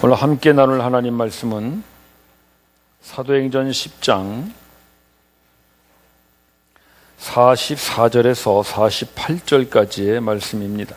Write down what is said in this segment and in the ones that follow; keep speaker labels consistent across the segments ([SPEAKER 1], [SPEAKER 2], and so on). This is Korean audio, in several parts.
[SPEAKER 1] 오늘 함께 나눌 하나님 말씀은 사도행전 10장 44절에서 48절까지의 말씀입니다.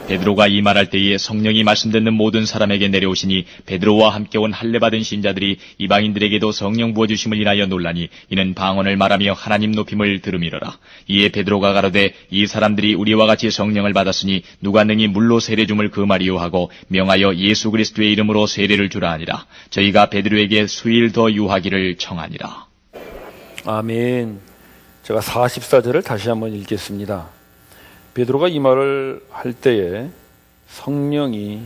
[SPEAKER 2] 베드로가 이 말할 때에 성령이 말씀 듣는 모든 사람에게 내려오시니 베드로와 함께 온 할례 받은 신자들이 이방인들에게도 성령 부어주심을 인하여 놀라니 이는 방언을 말하며 하나님 높임을 들음이로라. 이에 베드로가 가로되 이 사람들이 우리와 같이 성령을 받았으니 누가 능히 물로 세례 줌을 금하리요 하고 명하여 예수 그리스도의 이름으로 세례를 주라 하니라. 저희가 베드로에게 수일 더 유하기를 청하니라.
[SPEAKER 1] 아멘. 제가 44절을 다시 한번 읽겠습니다. 베드로가 이 말을 할 때에 성령이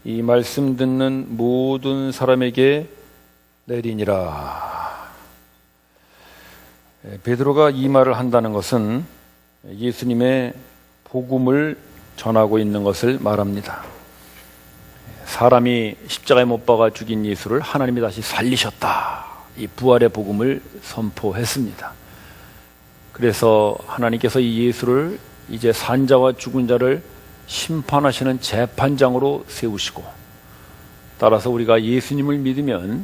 [SPEAKER 1] 이 말씀 듣는 모든 사람에게 내리니라. 베드로가 이 말을 한다는 것은 예수님의 복음을 전하고 있는 것을 말합니다. 사람이 십자가에 못 박아 죽인 예수를 하나님이 다시 살리셨다. 이 부활의 복음을 선포했습니다. 그래서 하나님께서 이 예수를 이제 산자와 죽은 자를 심판하시는 재판장으로 세우시고, 따라서 우리가 예수님을 믿으면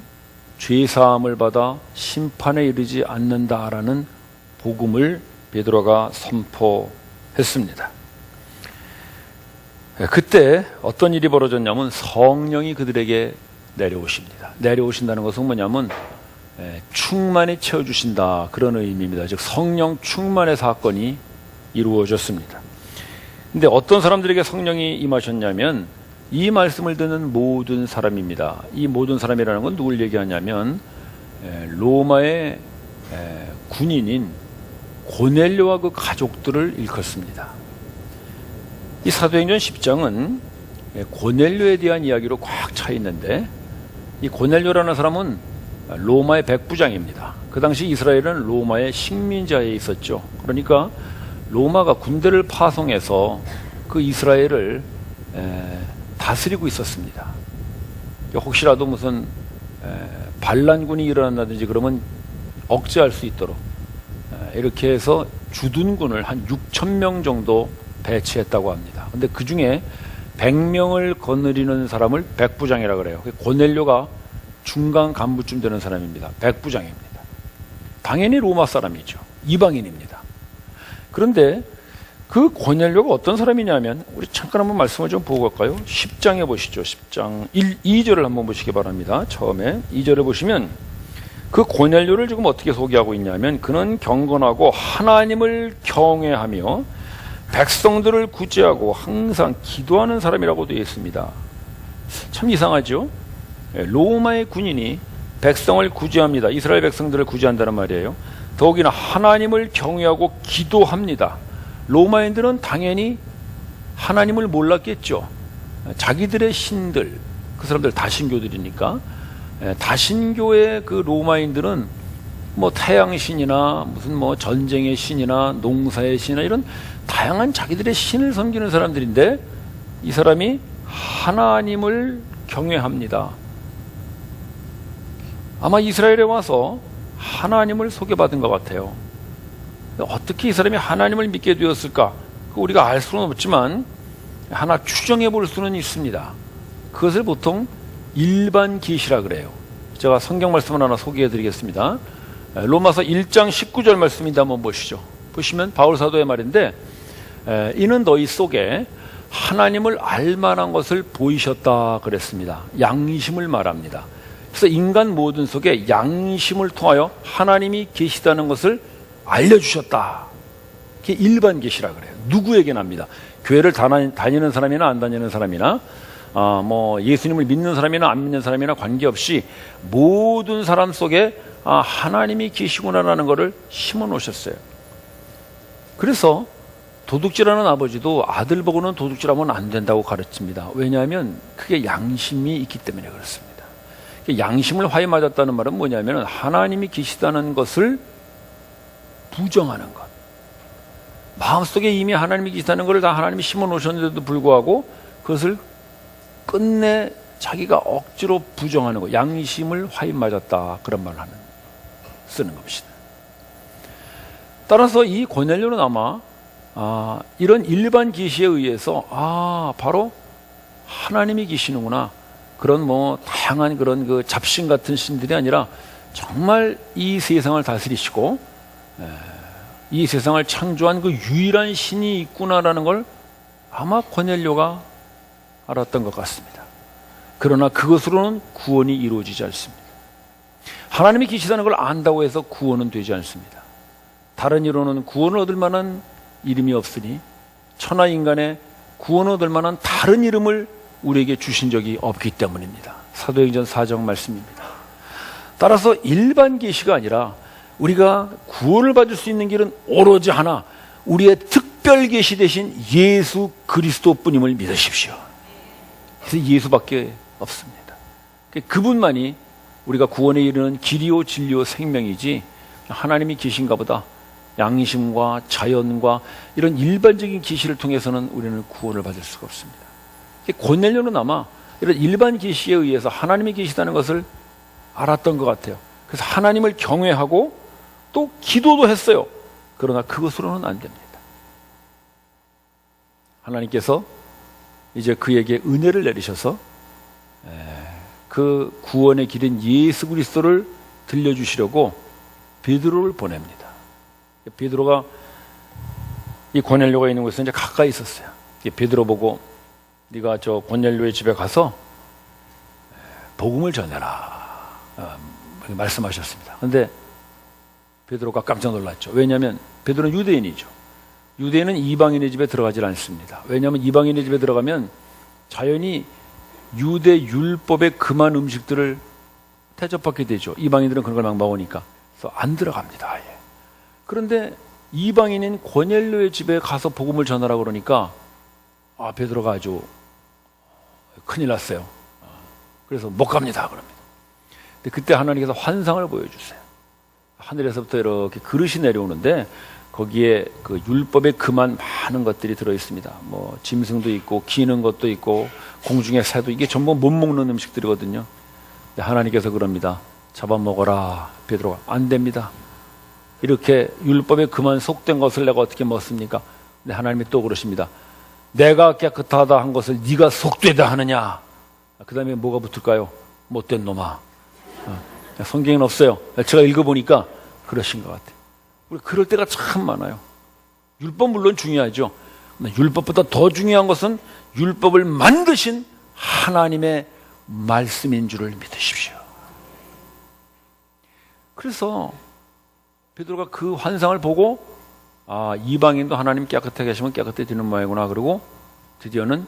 [SPEAKER 1] 죄사함을 받아 심판에 이르지 않는다라는 복음을 베드로가 선포했습니다. 그때 어떤 일이 벌어졌냐면 성령이 그들에게 내려오십니다. 내려오신다는 것은 뭐냐면 충만히 채워주신다, 그런 의미입니다. 즉 성령 충만의 사건이 이루어졌습니다. 근데 어떤 사람들에게 성령이 임하셨냐면 이 말씀을 듣는 모든 사람입니다. 이 모든 사람이라는 건 누굴 얘기하냐면 로마의 군인인 고넬료와 그 가족들을 일컫습니다. 이 사도행전 10장은 고넬료에 대한 이야기로 꽉 차 있는데, 이 고넬료라는 사람은 로마의 백부장입니다. 그 당시 이스라엘은 로마의 식민지하에 있었죠. 그러니까 로마가 군대를 파송해서 그 이스라엘을 다스리고 있었습니다. 혹시라도 무슨 반란군이 일어난다든지 그러면 억제할 수 있도록 이렇게 해서 주둔군을 한 6,000명 정도 배치했다고 합니다. 근데 그 중에 100명을 거느리는 사람을 백부장이라고 그래요. 고넬료가 중간 간부쯤 되는 사람입니다. 백부장입니다. 당연히 로마 사람이죠. 이방인입니다. 그런데 그 고넬료가 어떤 사람이냐면, 우리 잠깐 한번 말씀을 좀 보고 갈까요? 10장에 보시죠. 10장 2절을 한번 보시기 바랍니다. 처음에 2절에 보시면 그 고넬료를 지금 어떻게 소개하고 있냐면, 그는 경건하고 하나님을 경외하며 백성들을 구제하고 항상 기도하는 사람이라고 되어 있습니다. 참 이상하죠? 로마의 군인이 백성을 구제합니다. 이스라엘 백성들을 구제한다는 말이에요. 더욱이나 하나님을 경외하고 기도합니다. 로마인들은 당연히 하나님을 몰랐겠죠. 자기들의 신들, 그 사람들 다신교들이니까, 다신교의 그 로마인들은 뭐 태양신이나 무슨 뭐 전쟁의 신이나 농사의 신이나 이런 다양한 자기들의 신을 섬기는 사람들인데, 이 사람이 하나님을 경외합니다. 아마 이스라엘에 와서 하나님을 소개받은 것 같아요. 어떻게 이 사람이 하나님을 믿게 되었을까? 우리가 알 수는 없지만 하나 추정해 볼 수는 있습니다. 그것을 보통 일반 계시라 그래요. 제가 성경 말씀을 하나 소개해 드리겠습니다. 로마서 1장 19절 말씀인데 한번 보시죠. 보시면 바울 사도의 말인데, 이는 너희 속에 하나님을 알만한 것을 보이셨다 그랬습니다. 양심을 말합니다. 그래서 인간 모든 속에 양심을 통하여 하나님이 계시다는 것을 알려주셨다. 그게 일반 계시라 그래요. 누구에게나 합니다. 교회를 다니는 사람이나 안 다니는 사람이나, 뭐 예수님을 믿는 사람이나 안 믿는 사람이나 관계없이 모든 사람 속에 하나님이 계시구나라는 것을 심어 놓으셨어요. 그래서 도둑질하는 아버지도 아들 보고는 도둑질하면 안 된다고 가르칩니다. 왜냐하면 그게 양심이 있기 때문에 그렇습니다. 양심을 화해 맞았다는 말은 뭐냐면 하나님이 계시다는 것을 부정하는 것. 마음속에 이미 하나님이 계시다는 것을 다 하나님이 심어 놓으셨는데도 불구하고 그것을 끝내 자기가 억지로 부정하는 것. 양심을 화해 맞았다, 그런 말을 쓰는 것입니다. 따라서 이 고넬료는 아마 이런 일반 계시에 의해서 바로 하나님이 계시는구나, 그런 뭐 다양한 그런 그 잡신 같은 신들이 아니라 정말 이 세상을 다스리시고 이 세상을 창조한 그 유일한 신이 있구나라는 걸 아마 고넬료가 알았던 것 같습니다. 그러나 그것으로는 구원이 이루어지지 않습니다. 하나님이 계시다는 걸 안다고 해서 구원은 되지 않습니다. 다른 이로는 구원을 얻을 만한 이름이 없으니 천하 인간의 구원을 얻을 만한 다른 이름을 우리에게 주신 적이 없기 때문입니다. 사도행전 4장 말씀입니다. 따라서 일반 계시가 아니라 우리가 구원을 받을 수 있는 길은 오로지 하나, 우리의 특별 계시 대신 예수 그리스도뿐임을 믿으십시오. 그래서 예수밖에 없습니다. 그분만이 우리가 구원에 이르는 길이요 진리요 생명이지, 하나님이 계신가 보다 양심과 자연과 이런 일반적인 계시를 통해서는 우리는 구원을 받을 수가 없습니다. 고넬료는 아마 이런 일반 계시에 의해서 하나님이 계시다는 것을 알았던 것 같아요. 그래서 하나님을 경외하고 또 기도도 했어요. 그러나 그것으로는 안 됩니다. 하나님께서 이제 그에게 은혜를 내리셔서 그 구원의 길인 예수 그리스도를 들려주시려고 베드로를 보냅니다. 베드로가 이 고넬료가 있는 곳에 이제 가까이 있었어요. 베드로 보고 네가 저 고넬료의 집에 가서 복음을 전해라 말씀하셨습니다. 그런데 베드로가 깜짝 놀랐죠. 왜냐하면 베드로는 유대인이죠. 유대인은 이방인의 집에 들어가질 않습니다. 왜냐하면 이방인의 집에 들어가면 자연히 유대 율법에 금한 음식들을 대접받게 되죠. 이방인들은 그런 걸 막 먹으니까. 그래서 안 들어갑니다. 아예. 그런데 이방인인 고넬료의 집에 가서 복음을 전하라 그러니까 베드로가 아주 큰일 났어요. 그래서 못 갑니다. 그럽니다. 근데 그때 하나님께서 환상을 보여주세요. 하늘에서부터 이렇게 그릇이 내려오는데 거기에 그 율법에 금한 많은 것들이 들어있습니다. 뭐 짐승도 있고 기는 것도 있고 공중의 새도, 이게 전부 못 먹는 음식들이거든요. 근데 하나님께서 그럽니다. 잡아먹어라. 베드로가 안 됩니다. 이렇게 율법에 금한 속된 것을 내가 어떻게 먹습니까? 근데 하나님이 또 그러십니다. 내가 깨끗하다 한 것을 네가 속되다 하느냐. 그 다음에 뭐가 붙을까요? 못된 놈아. 성경에는 없어요. 제가 읽어보니까 그러신 것 같아요. 우리 그럴 때가 참 많아요. 율법 물론 중요하죠. 율법보다 더 중요한 것은 율법을 만드신 하나님의 말씀인 줄을 믿으십시오. 그래서 베드로가 그 환상을 보고 이방인도 하나님 깨끗하게 하시면 깨끗해지는 모양이구나. 그러고 드디어는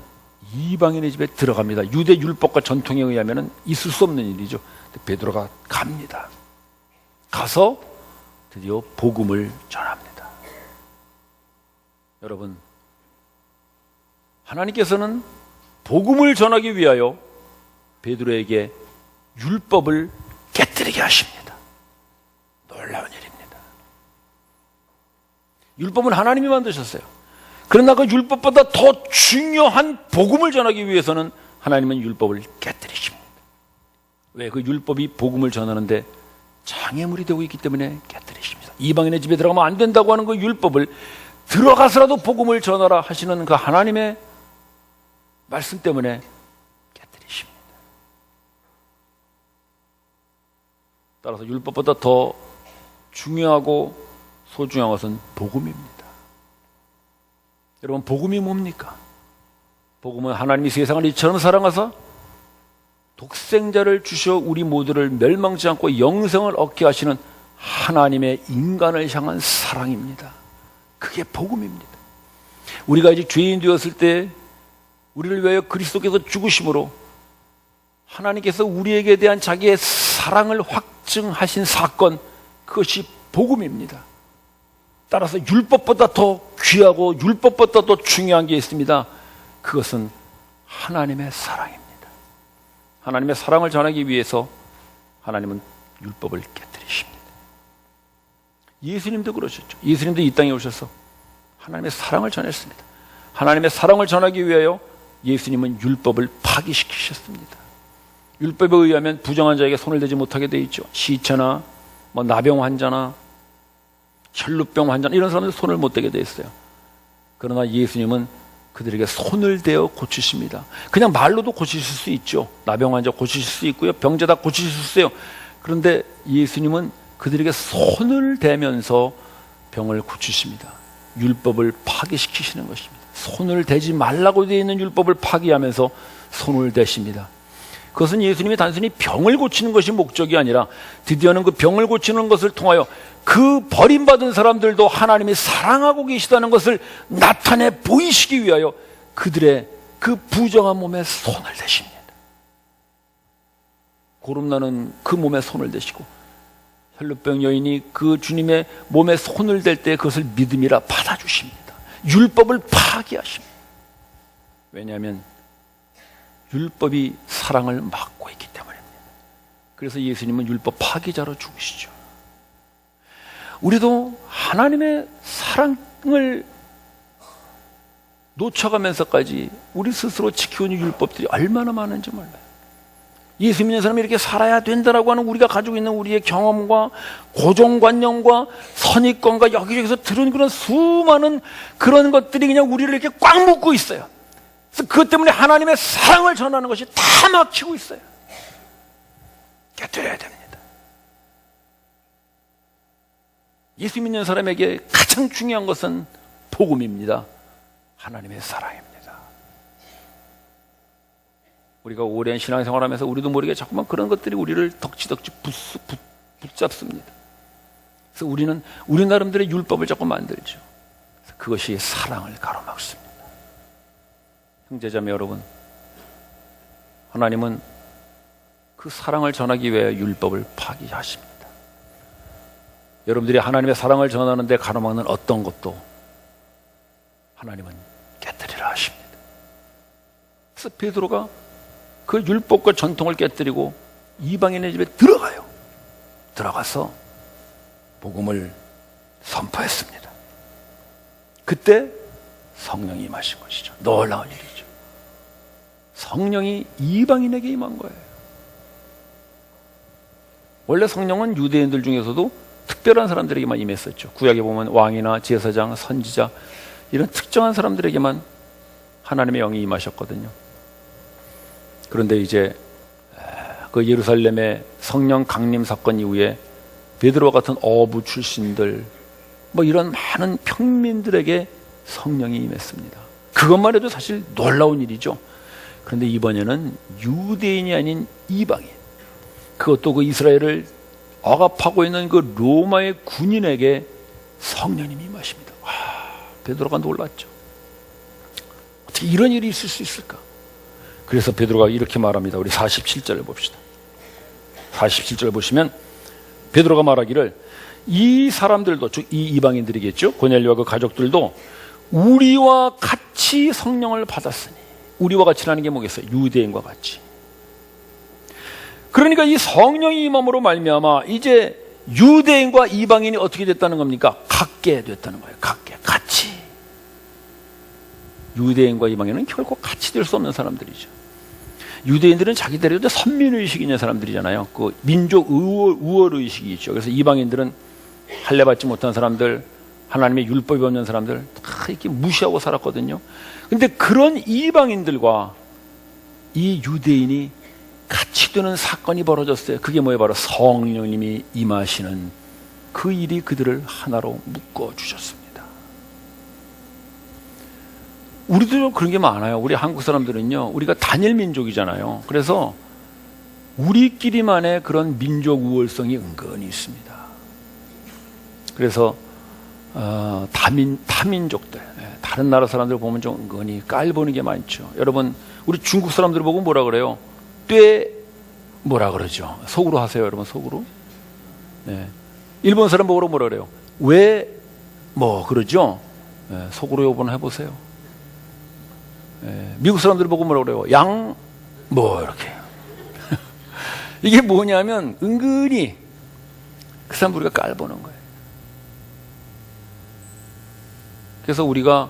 [SPEAKER 1] 이방인의 집에 들어갑니다. 유대 율법과 전통에 의하면 있을 수 없는 일이죠. 베드로가 갑니다. 가서 드디어 복음을 전합니다. 여러분, 하나님께서는 복음을 전하기 위하여 베드로에게 율법을 깨뜨리게 하십니다. 놀라운 일입니다. 율법은 하나님이 만드셨어요. 그러나 그 율법보다 더 중요한 복음을 전하기 위해서는 하나님은 율법을 깨뜨리십니다. 왜? 그 율법이 복음을 전하는데 장애물이 되고 있기 때문에 깨뜨리십니다. 이방인의 집에 들어가면 안 된다고 하는 그 율법을 들어가서라도 복음을 전하라 하시는 그 하나님의 말씀 때문에 깨뜨리십니다. 따라서 율법보다 더 중요하고 소중한 것은 복음입니다. 여러분, 복음이 뭡니까? 복음은 하나님이 세상을 이처럼 사랑하사 독생자를 주셔 우리 모두를 멸망치 않고 영생을 얻게 하시는 하나님의 인간을 향한 사랑입니다. 그게 복음입니다. 우리가 이제 죄인 되었을 때 우리를 위하여 그리스도께서 죽으심으로 하나님께서 우리에게 대한 자기의 사랑을 확증하신 사건, 그것이 복음입니다. 따라서 율법보다 더 귀하고 율법보다 더 중요한 게 있습니다. 그것은 하나님의 사랑입니다. 하나님의 사랑을 전하기 위해서 하나님은 율법을 깨뜨리십니다. 예수님도 그러셨죠. 예수님도 이 땅에 오셔서 하나님의 사랑을 전했습니다. 하나님의 사랑을 전하기 위하여 예수님은 율법을 파기시키셨습니다. 율법에 의하면 부정한 자에게 손을 대지 못하게 되어 있죠. 시체나 나병 환자나 혈루병 환자 이런 사람들 손을 못 대게 되어 있어요. 그러나 예수님은 그들에게 손을 대어 고치십니다. 그냥 말로도 고치실 수 있죠. 나병 환자 고치실 수 있고요. 병자다 고치실 수 있어요. 그런데 예수님은 그들에게 손을 대면서 병을 고치십니다. 율법을 파기시키시는 것입니다. 손을 대지 말라고 되어 있는 율법을 파기하면서 손을 대십니다. 그것은 예수님이 단순히 병을 고치는 것이 목적이 아니라 드디어는 그 병을 고치는 것을 통하여 그 버림받은 사람들도 하나님이 사랑하고 계시다는 것을 나타내 보이시기 위하여 그들의 그 부정한 몸에 손을 대십니다. 고름나는 그 몸에 손을 대시고 혈루병 여인이 그 주님의 몸에 손을 댈 때 그것을 믿음이라 받아주십니다. 율법을 파기하십니다. 왜냐하면 율법이 사랑을 막고 있기 때문입니다. 그래서 예수님은 율법 파기자로 죽으시죠. 우리도 하나님의 사랑을 놓쳐가면서까지 우리 스스로 지켜온 율법들이 얼마나 많은지 몰라요. 예수 믿는 사람이 이렇게 살아야 된다라고 하는 우리가 가지고 있는 우리의 경험과 고정관념과 선입관과 여기저기서 들은 그런 수많은 그런 것들이 그냥 우리를 이렇게 꽉 묶고 있어요. 그래서 그것 때문에 하나님의 사랑을 전하는 것이 다 막히고 있어요. 깨뜨려야 됩니다. 예수 믿는 사람에게 가장 중요한 것은 복음입니다. 하나님의 사랑입니다. 우리가 오랜 신앙생활하면서 우리도 모르게 자꾸만 그런 것들이 우리를 덕지덕지 붙잡습니다. 그래서 우리는 우리 나름대로의 율법을 자꾸 만들죠. 그래서 그것이 사랑을 가로막습니다. 형제자매 여러분, 하나님은 그 사랑을 전하기 위해 율법을 파기하십니다. 여러분들이 하나님의 사랑을 전하는 데 가로막는 어떤 것도 하나님은 깨뜨리라 하십니다. 그래서 베드로가 그 율법과 전통을 깨뜨리고 이방인의 집에 들어가요. 들어가서 복음을 선포했습니다. 그때 성령이 임하신 것이죠. 놀라운 일이죠. 성령이 이방인에게 임한 거예요. 원래 성령은 유대인들 중에서도 특별한 사람들에게만 임했었죠. 구약에 보면 왕이나 제사장, 선지자 이런 특정한 사람들에게만 하나님의 영이 임하셨거든요. 그런데 이제 그 예루살렘의 성령 강림 사건 이후에 베드로와 같은 어부 출신들 뭐 이런 많은 평민들에게 성령이 임했습니다. 그것만 해도 사실 놀라운 일이죠. 그런데 이번에는 유대인이 아닌 이방인, 그것도 그 이스라엘을 억압하고 있는 그 로마의 군인에게 성령님이 임하십니다. 와, 베드로가 놀랐죠. 어떻게 이런 일이 있을 수 있을까? 그래서 베드로가 이렇게 말합니다. 우리 47절을 봅시다. 47절 보시면 베드로가 말하기를 이 사람들도, 즉 이 이방인들이겠죠. 고넬료와 그 가족들도 우리와 같이 성령을 받았으니, 우리와 같이라는 게 뭐겠어요? 유대인과 같이. 그러니까 이 성령이 임함으로 말미암아 이제 유대인과 이방인이 어떻게 됐다는 겁니까? 같게 됐다는 거예요. 같이. 유대인과 이방인은 결코 같이 될 수 없는 사람들이죠. 유대인들은 자기들에도 선민의식이 있는 사람들이잖아요. 그 민족 우월의식이 있죠. 그래서 이방인들은 할례받지 못한 사람들, 하나님의 율법이 없는 사람들 다 이렇게 무시하고 살았거든요. 그런데 그런 이방인들과 이 유대인이 같이 되는 사건이 벌어졌어요. 그게 뭐예요? 바로 성령님이 임하시는 그 일이 그들을 하나로 묶어주셨습니다. 우리도 그런 게 많아요. 우리 한국 사람들은요, 우리가 단일 민족이잖아요. 그래서 우리끼리만의 그런 민족 우월성이 은근히 있습니다. 그래서 타민족들, 다른 나라 사람들 보면 좀 은근히 깔보는 게 많죠. 여러분, 우리 중국 사람들 보고 뭐라 그래요? 뭐라 그러죠? 속으로 하세요, 여러분. 속으로. 네. 일본 사람 보고 뭐라 그래요? 그러죠? 네. 속으로 요번 해보세요. 네. 미국 사람들 보고 뭐라 그래요? 이렇게. 이게 뭐냐면 은근히 그 사람 우리가 깔보는 거예요. 그래서 우리가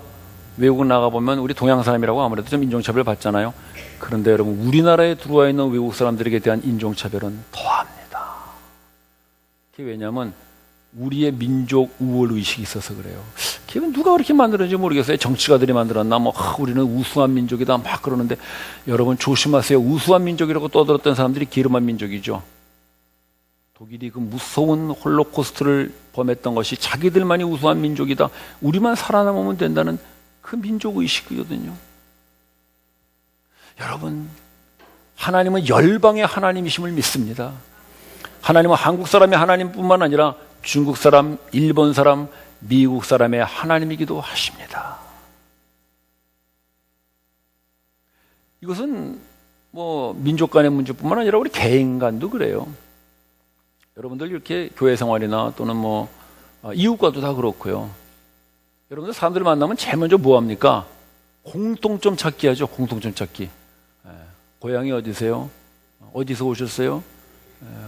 [SPEAKER 1] 외국 나가보면 우리 동양 사람이라고 아무래도 좀 인종차별 받잖아요. 그런데 여러분, 우리나라에 들어와 있는 외국 사람들에게 대한 인종차별은 더합니다. 그게 왜냐하면 우리의 민족 우월 의식이 있어서 그래요. 그건 누가 그렇게 만들었는지 모르겠어요. 정치가들이 만들었나? 우리는 우수한 민족이다 막 그러는데, 여러분 조심하세요. 우수한 민족이라고 떠들었던 사람들이 게르만 민족이죠. 독일이 그 무서운 홀로코스트를 범했던 것이 자기들만이 우수한 민족이다, 우리만 살아남으면 된다는 그 민족 의식이거든요. 여러분, 하나님은 열방의 하나님이심을 믿습니다. 하나님은 한국 사람의 하나님뿐만 아니라 중국 사람, 일본 사람, 미국 사람의 하나님이기도 하십니다. 이것은 민족 간의 문제뿐만 아니라 우리 개인 간도 그래요. 여러분들 이렇게 교회 생활이나 또는 이웃과도 다 그렇고요. 여러분들 사람들 만나면 제일 먼저 뭐 합니까? 공통점 찾기 하죠. 공통점 찾기. 고향이 어디세요? 어디서 오셨어요?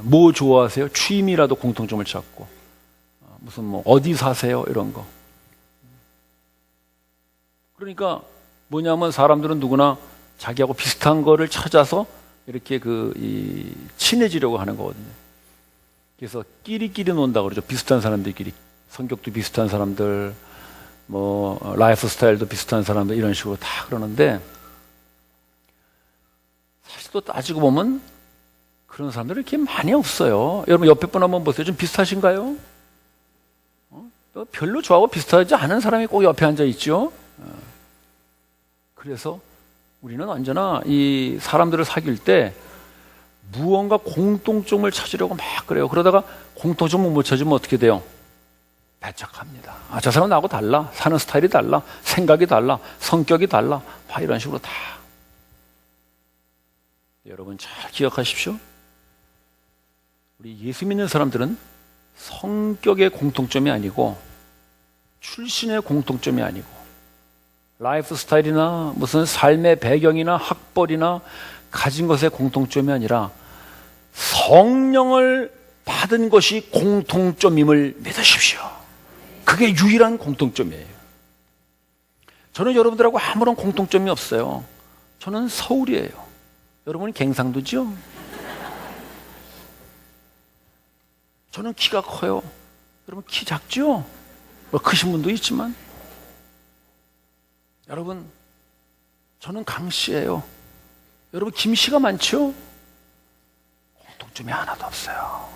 [SPEAKER 1] 뭐 좋아하세요? 취미라도 공통점을 찾고, 무슨 어디 사세요? 이런 거. 그러니까 뭐냐면 사람들은 누구나 자기하고 비슷한 거를 찾아서 이렇게 친해지려고 하는 거거든요. 그래서 끼리끼리 논다 그러죠. 비슷한 사람들끼리. 성격도 비슷한 사람들, 라이프 스타일도 비슷한 사람들, 이런 식으로 다 그러는데, 사실 또 따지고 보면 그런 사람들이 이렇게 많이 없어요. 여러분 옆에 분 한번 보세요. 좀 비슷하신가요? 별로 저하고 비슷하지 않은 사람이 꼭 옆에 앉아 있죠. 그래서 우리는 언제나 이 사람들을 사귈 때 무언가 공통점을 찾으려고 막 그래요. 그러다가 공통점을 못 찾으면 어떻게 돼요? 배척합니다. 저 사람은 나하고 달라. 사는 스타일이 달라. 생각이 달라. 성격이 달라. 이런 식으로 다. 여러분 잘 기억하십시오. 우리 예수 믿는 사람들은 성격의 공통점이 아니고, 출신의 공통점이 아니고, 라이프 스타일이나 무슨 삶의 배경이나 학벌이나 가진 것의 공통점이 아니라 성령을 받은 것이 공통점임을 믿으십시오. 그게 유일한 공통점이에요. 저는 여러분들하고 아무런 공통점이 없어요. 저는 서울이에요. 여러분은 갱상도죠? 저는 키가 커요. 여러분 키 작죠? 크신 분도 있지만. 여러분, 저는 강씨예요. 여러분 김씨가 많죠? 공통점이 하나도 없어요.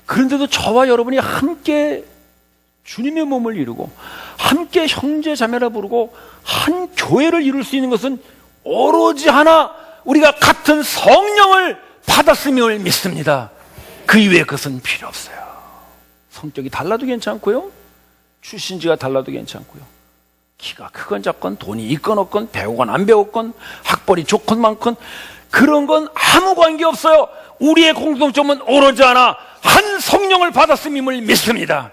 [SPEAKER 1] 그런데도 저와 여러분이 함께 주님의 몸을 이루고 함께 형제 자매라 부르고 한 교회를 이룰 수 있는 것은 오로지 하나, 우리가 같은 성령을 받았음을 믿습니다. 그 이외에 그것은 필요 없어요. 성격이 달라도 괜찮고요, 출신지가 달라도 괜찮고요, 키가 크건 작건, 돈이 있건 없건, 배우건 안 배웠건, 학벌이 좋건 많건, 그런 건 아무 관계 없어요. 우리의 공통점은 오로지 하나, 한 성령을 받았음을 믿습니다.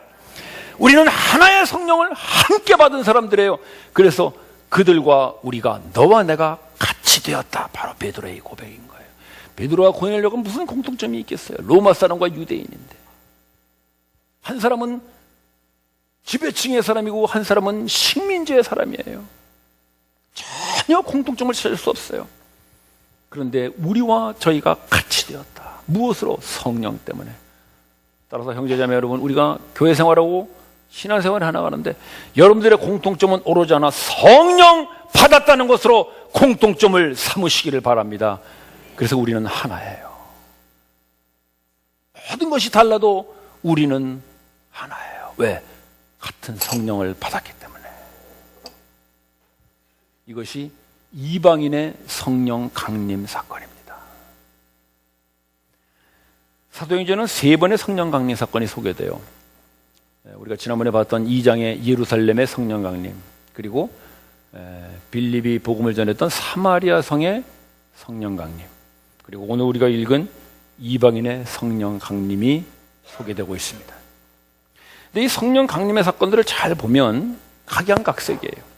[SPEAKER 1] 우리는 하나의 성령을 함께 받은 사람들이에요. 그래서 그들과 우리가 너와 내가 같이 되었다. 바로 베드로의 고백인 거예요. 베드로와 고넬료가 무슨 공통점이 있겠어요? 로마 사람과 유대인인데, 한 사람은 지배층의 사람이고 한 사람은 식민지의 사람이에요. 전혀 공통점을 찾을 수 없어요. 그런데 우리와 저희가 같이 되었다. 무엇으로? 성령 때문에. 따라서 형제자매 여러분, 우리가 교회 생활하고 신앙생활을 해나가는데 여러분들의 공통점은 오로지 하나, 성령 받았다는 것으로 공통점을 삼으시기를 바랍니다. 그래서 우리는 하나예요. 모든 것이 달라도 우리는 하나예요. 왜? 같은 성령을 받았기 때문에. 이것이 이방인의 성령 강림 사건입니다. 사도행전은 3번의 성령 강림 사건이 소개돼요. 우리가 지난번에 봤던 2장의 예루살렘의 성령 강림, 그리고 빌립이 복음을 전했던 사마리아 성의 성령 강림, 그리고 오늘 우리가 읽은 이방인의 성령 강림이 소개되고 있습니다. 근데 이 성령 강림의 사건들을 잘 보면 각양각색이에요.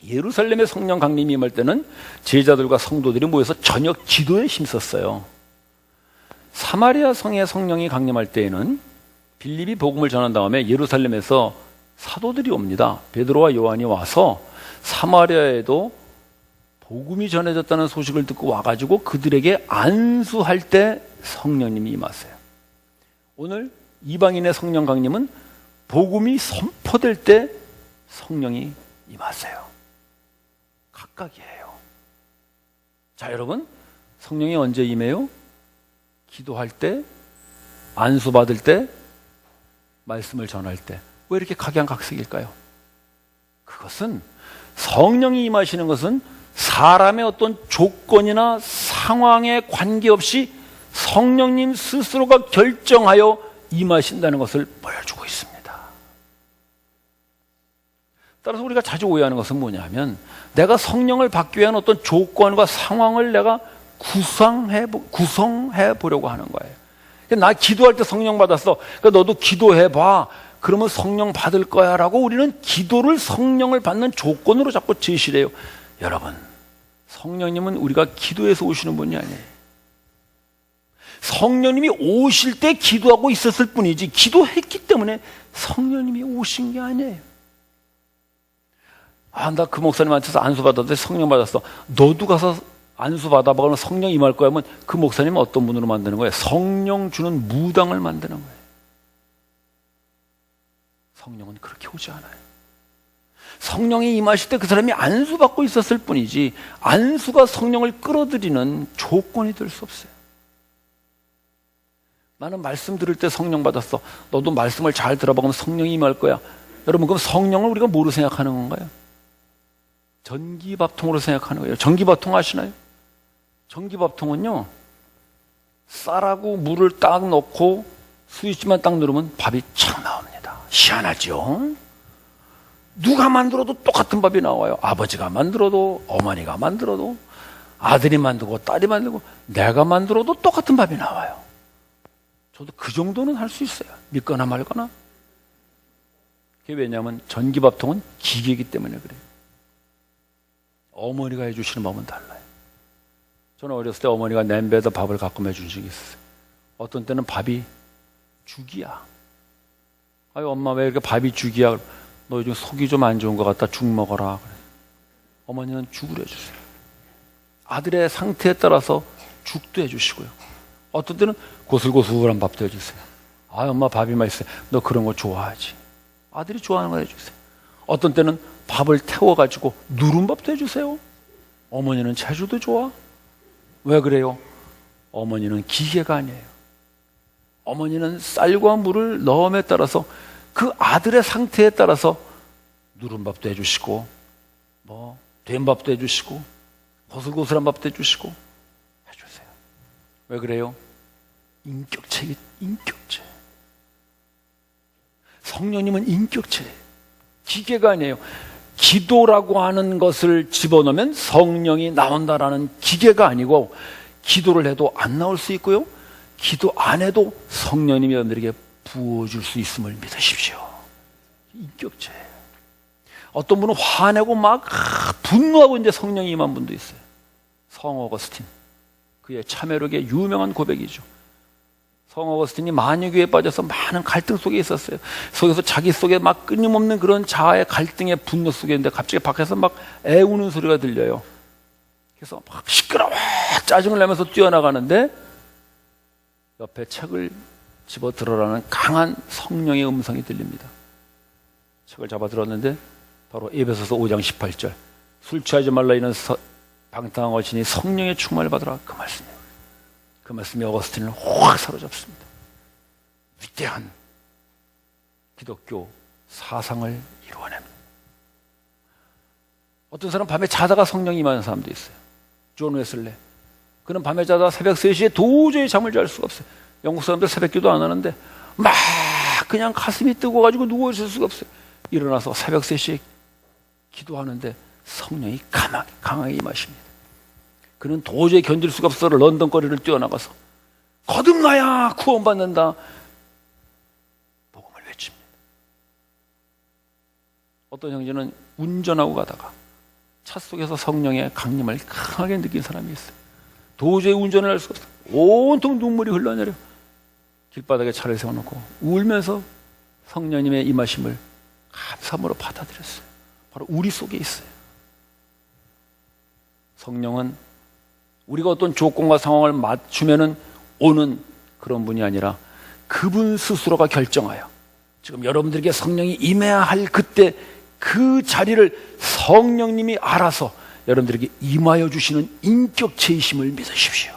[SPEAKER 1] 예루살렘의 성령 강림이 임할 때는 제자들과 성도들이 모여서 저녁 기도에 힘썼어요. 사마리아 성의 성령이 강림할 때에는 빌립이 복음을 전한 다음에 예루살렘에서 사도들이 옵니다. 베드로와 요한이 와서 사마리아에도 복음이 전해졌다는 소식을 듣고 와가지고 그들에게 안수할 때 성령님이 임하세요. 오늘 이방인의 성령 강림은 복음이 선포될 때 성령이 임하세요. 각각이에요. 자, 여러분, 성령이 언제 임해요? 기도할 때, 안수 받을 때, 말씀을 전할 때. 왜 이렇게 각양각색일까요? 그것은 성령이 임하시는 것은 사람의 어떤 조건이나 상황에 관계없이 성령님 스스로가 결정하여 임하신다는 것을 보여주고 있습니다. 따라서 우리가 자주 오해하는 것은 뭐냐면 내가 성령을 받기 위한 어떤 조건과 상황을 내가 구성해 보려고 하는 거예요. 나 기도할 때 성령 받았어. 그러니까 너도 기도해봐. 그러면 성령 받을 거야 라고 우리는 기도를 성령을 받는 조건으로 자꾸 제시를 해요. 여러분, 성령님은 우리가 기도해서 오시는 분이 아니에요. 성령님이 오실 때 기도하고 있었을 뿐이지 기도했기 때문에 성령님이 오신 게 아니에요. 나 그 목사님한테서 안수 받았는데 성령 받았어. 너도 가서 안수 받아보거나 성령 임할 거야 하면 그 목사님은 어떤 분으로 만드는 거예요? 성령 주는 무당을 만드는 거예요. 성령은 그렇게 오지 않아요. 성령이 임하실 때 그 사람이 안수 받고 있었을 뿐이지 안수가 성령을 끌어들이는 조건이 될 수 없어요. 나는 말씀 들을 때 성령 받았어. 너도 말씀을 잘 들어보면 성령이 임할 거야. 여러분, 그럼 성령을 우리가 뭐로 생각하는 건가요? 전기밥통으로 생각하는 거예요. 전기밥통 아시나요? 전기밥통은요, 쌀하고 물을 딱 넣고 스위치만 딱 누르면 밥이 착 나옵니다. 희한하죠? 누가 만들어도 똑같은 밥이 나와요. 아버지가 만들어도, 어머니가 만들어도, 아들이 만들고 딸이 만들고 내가 만들어도 똑같은 밥이 나와요. 저도 그 정도는 할 수 있어요. 믿거나 말거나. 그게 왜냐하면 전기밥통은 기계이기 때문에 그래요. 어머니가 해주시는 밥은 달라요. 저는 어렸을 때 어머니가 냄비에다 밥을 가끔 해준 적이 있었어요. 어떤 때는 밥이 죽이야. 아유, 엄마 왜 이렇게 밥이 죽이야? 너 요즘 속이 좀 안 좋은 것 같다. 죽 먹어라. 그래. 어머니는 죽을 해주세요. 아들의 상태에 따라서 죽도 해주시고요. 어떤 때는 고슬고슬한 밥도 해주세요. 아, 엄마 밥이 맛있어요. 너 그런 거 좋아하지. 아들이 좋아하는 거 해주세요. 어떤 때는 밥을 태워가지고 누른밥도 해주세요. 어머니는 제주도 좋아. 왜 그래요? 어머니는 기계가 아니에요. 어머니는 쌀과 물을 넣음에 따라서 그 아들의 상태에 따라서 누른밥도 해주시고 된 밥도 해주시고 고슬고슬한 밥도 해주시고 해주세요. 왜 그래요? 인격체. 성령님은 인격체예요. 기계가 아니에요. 기도라고 하는 것을 집어넣으면 성령이 나온다라는 기계가 아니고 기도를 해도 안 나올 수 있고요. 기도 안 해도 성령님이 여러분들에게 부어줄 수 있음을 믿으십시오. 인격체예요. 어떤 분은 화내고 막 분노하고 이제 성령이 임한 분도 있어요. 성 어거스틴. 그의 참회록의 유명한 고백이죠. 성 어거스틴이 만유교에 빠져서 많은 갈등 속에 있었어요. 속에서 자기 속에 막 끊임없는 그런 자아의 갈등의 분노 속에 있는데 갑자기 밖에서 막 애우는 소리가 들려요. 그래서 막 시끄러워 짜증을 내면서 뛰어나가는데 옆에 책을 집어 들어라는 강한 성령의 음성이 들립니다. 책을 잡아 들었는데 바로 에베소서 5장 18절 술 취하지 말라 이는 방탕한 어신이 성령의 충만을 받으라 그 말씀이에요. 그 말씀이 어거스틴을 확 사로잡습니다. 위대한 기독교 사상을 이루어냅니다. 어떤 사람 밤에 자다가 성령이 임하는 사람도 있어요. 존 웨슬레. 그는 밤에 자다가 새벽 3시에 도저히 잠을 잘 수가 없어요. 영국 사람들 새벽 기도 안 하는데 막 그냥 가슴이 뜨거워가지고 누워있을 수가 없어요. 일어나서 새벽 3시에 기도하는데 성령이 강하게 임하십니다. 그는 도저히 견딜 수가 없어 런던 거리를 뛰어나가서 거듭나야 구원받는다 복음을 외칩니다. 어떤 형제는 운전하고 가다가 차 속에서 성령의 강림을 강하게 느낀 사람이 있어요. 도저히 운전을 할 수가 없어. 온통 눈물이 흘러내려 길바닥에 차를 세워놓고 울면서 성령님의 임하심을 감사함으로 받아들였어요. 바로 우리 속에 있어요. 성령은 우리가 어떤 조건과 상황을 맞추면은 오는 그런 분이 아니라 그분 스스로가 결정하여 지금 여러분들에게 성령이 임해야 할 그때 그 자리를 성령님이 알아서 여러분들에게 임하여 주시는 인격체이심을 믿으십시오.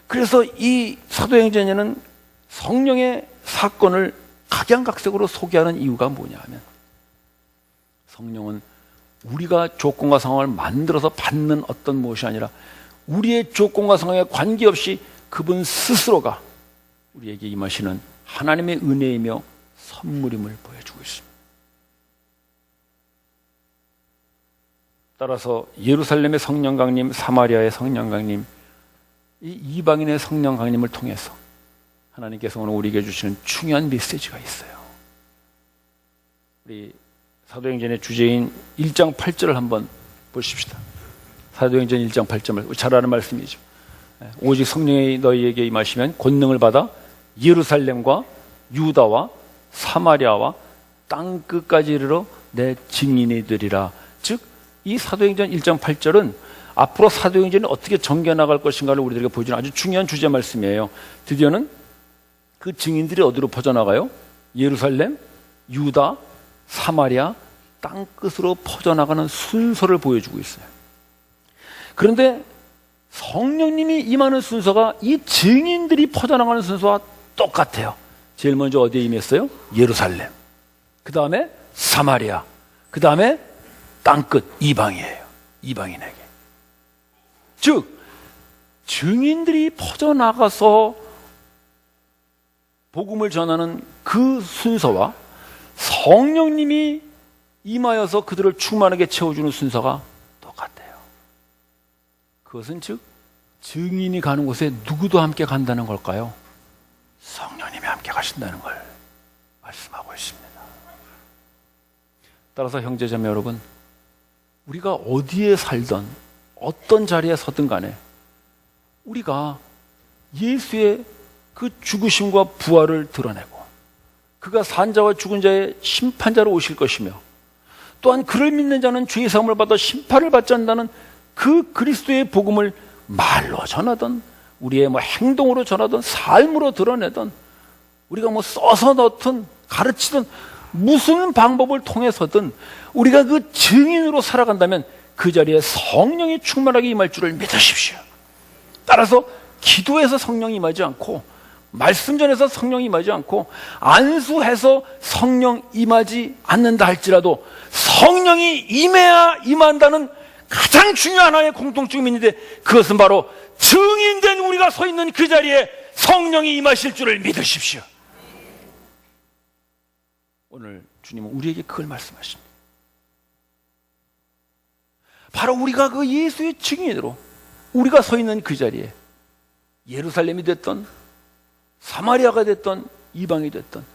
[SPEAKER 1] 그래서 이 사도행전에는 성령의 사건을 각양각색으로 소개하는 이유가 뭐냐 하면, 성령은 우리가 조건과 상황을 만들어서 받는 어떤 무엇이 아니라 우리의 조건과 상황에 관계없이 그분 스스로가 우리에게 임하시는 하나님의 은혜이며 선물임을 보여주고 있습니다. 따라서 예루살렘의 성령 강림, 사마리아의 성령 강림, 이 이방인의 성령 강림을 통해서 하나님께서 오늘 우리에게 주시는 중요한 메시지가 있어요. 우리 사도행전의 주제인 1장 8절을 한번 보십시다. 사도행전 1장 8절을 잘 아는 말씀이죠. 오직 성령이 너희에게 임하시면 권능을 받아 예루살렘과 유다와 사마리아와 땅 끝까지 이르러 내 증인이 되리라. 즉 이 사도행전 1장 8절은 앞으로 사도행전이 어떻게 전개나갈 것인가를 우리들에게 보여주는 아주 중요한 주제 말씀이에요. 드디어는 그 증인들이 어디로 퍼져나가요? 예루살렘, 유다, 사마리아, 땅끝으로 퍼져나가는 순서를 보여주고 있어요. 그런데 성령님이 임하는 순서가 이 증인들이 퍼져나가는 순서와 똑같아요. 제일 먼저 어디에 임했어요? 예루살렘. 그 다음에 사마리아. 그 다음에 땅끝, 이방이에요. 이방인에게. 즉 증인들이 퍼져나가서 복음을 전하는 그 순서와 성령님이 임하여서 그들을 충만하게 채워주는 순서가 똑같아요. 그것은 즉 증인이 가는 곳에 누구도 함께 간다는 걸까요? 성령님이 함께 가신다는 걸 말씀하고 있습니다. 따라서 형제자매 여러분, 우리가 어디에 살던 어떤 자리에 서든 간에 우리가 예수의 그 죽으심과 부활을 드러내고 그가 산 자와 죽은 자의 심판자로 오실 것이며 또한 그를 믿는 자는 죄의 사함을 받아 심판을 받지 않는다는 그 그리스도의 복음을 말로 전하던 우리의 행동으로 전하던 삶으로 드러내던 우리가 써서 넣든 가르치든 무슨 방법을 통해서든 우리가 그 증인으로 살아간다면 그 자리에 성령이 충만하게 임할 줄을 믿으십시오. 따라서 기도해서 성령이 임하지 않고 말씀 전에서 성령이 임하지 않고 안수해서 성령 임하지 않는다 할지라도 성령이 임해야 임한다는 가장 중요한 하나의 공통점이 있는데 그것은 바로 증인된 우리가 서 있는 그 자리에 성령이 임하실 줄을 믿으십시오. 오늘 주님은 우리에게 그걸 말씀하십니다. 바로 우리가 그 예수의 증인으로 우리가 서 있는 그 자리에 예루살렘이 됐던 사마리아가 됐던 이방이 됐던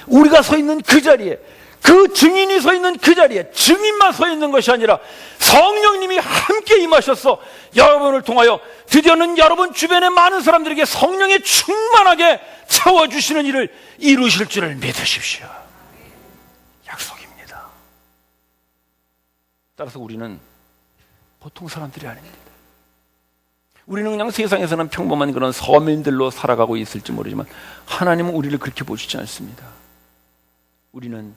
[SPEAKER 1] 우리가 서 있는 그 자리에 그 증인이 서 있는 그 자리에 증인만 서 있는 것이 아니라 성령님이 함께 임하셔서 여러분을 통하여 드디어는 여러분 주변의 많은 사람들에게 성령에 충만하게 채워주시는 일을 이루실 줄을 믿으십시오. 약속입니다. 따라서 우리는 보통 사람들이 아닙니다. 우리는 그냥 세상에서는 평범한 그런 서민들로 살아가고 있을지 모르지만 하나님은 우리를 그렇게 보시지 않습니다. 우리는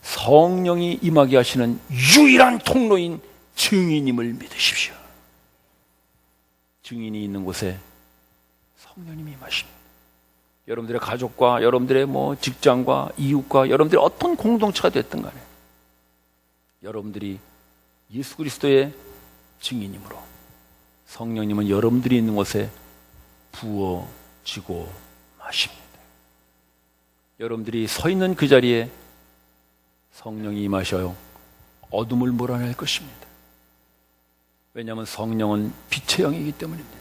[SPEAKER 1] 성령이 임하게 하시는 유일한 통로인 증인임을 믿으십시오. 증인이 있는 곳에 성령님이 임하십니다. 여러분들의 가족과 여러분들의 직장과 이웃과 여러분들의 어떤 공동체가 됐든 간에 여러분들이 예수 그리스도의 증인이므로 성령님은 여러분들이 있는 곳에 부어지고 마십니다. 여러분들이 서 있는 그 자리에 성령이 임하셔요 어둠을 몰아낼 것입니다. 왜냐하면 성령은 빛의 영이기 때문입니다.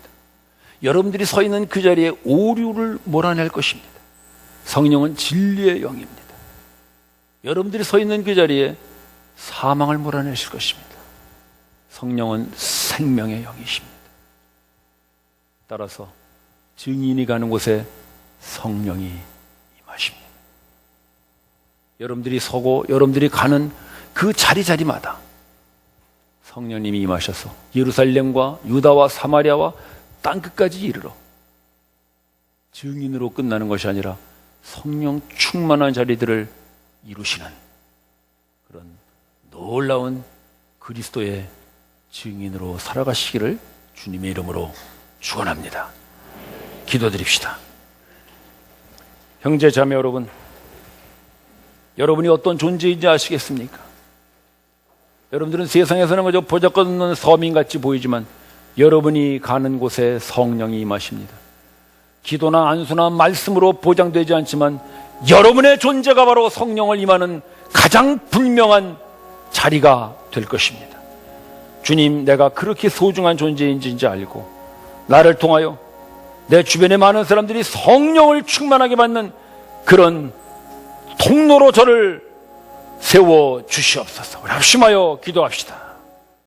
[SPEAKER 1] 여러분들이 서 있는 그 자리에 오류를 몰아낼 것입니다. 성령은 진리의 영입니다. 여러분들이 서 있는 그 자리에 사망을 몰아내실 것입니다. 성령은 생명의 영이십니다. 따라서 증인이 가는 곳에 성령이 임하십니다. 여러분들이 서고 여러분들이 가는 그 자리자리마다 성령님이 임하셔서 예루살렘과 유다와 사마리아와 땅끝까지 이르러 증인으로 끝나는 것이 아니라 성령 충만한 자리들을 이루시는 그런 놀라운 그리스도의 증인으로 살아가시기를 주님의 이름으로 축원합니다. 기도드립시다. 형제 자매 여러분, 여러분이 어떤 존재인지 아시겠습니까? 여러분들은 세상에서는 그저 보잘것없는 서민같이 보이지만 여러분이 가는 곳에 성령이 임하십니다. 기도나 안수나 말씀으로 보장되지 않지만 여러분의 존재가 바로 성령을 임하는 가장 분명한 자리가 될 것입니다. 주님, 내가 그렇게 소중한 존재인지 알고 나를 통하여 내 주변의 많은 사람들이 성령을 충만하게 받는 그런 통로로 저를 세워 주시옵소서. 우리 합심하여 기도합시다.